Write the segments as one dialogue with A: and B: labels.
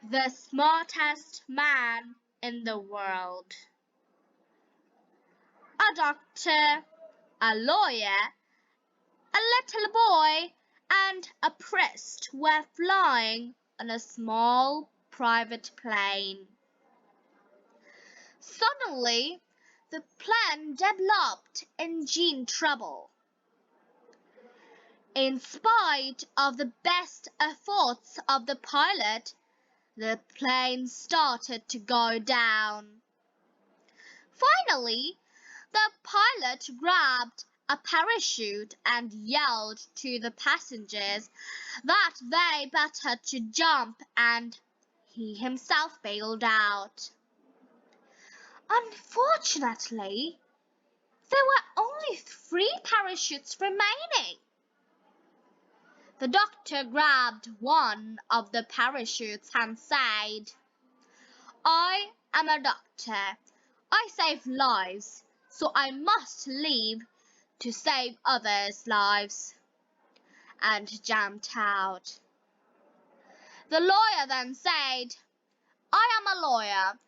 A: The smartest man in the world. A doctor, a lawyer, a little boy, and a priest were flying on a small private plane. Suddenly, the plane developed engine trouble. In spite of the best efforts of the pilot, the plane started to go down. Finally, the pilot grabbed a parachute and yelled to the passengers that they better to jump, and he himself bailed out. Unfortunately, there were only 3 parachutes remaining. The doctor grabbed one of the parachutes and said, "I am a doctor. I save lives, so I must leave to save others' lives," and jumped out. The lawyer then said, "I am a lawyer,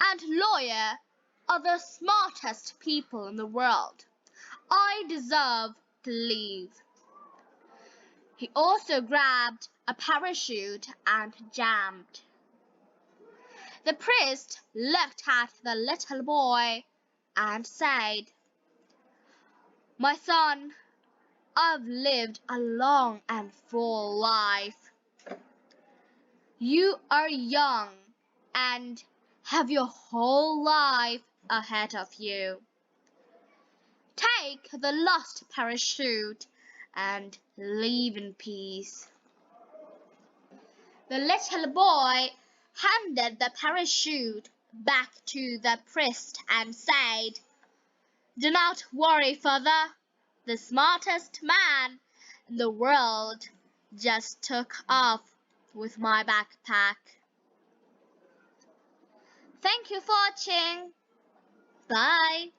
A: and lawyers are the smartest people in the world. I deserve to leave." He also grabbed a parachute and jumped. The priest looked at the little boy and said, "My son, I've lived a long and full life. You are young and have your whole life ahead of you. Take the lost parachute and live in peace." The little boy handed the parachute back to the priest and said, "Do not worry, father. The smartest man in the world just took off with my backpack." Thank you for watching. Bye.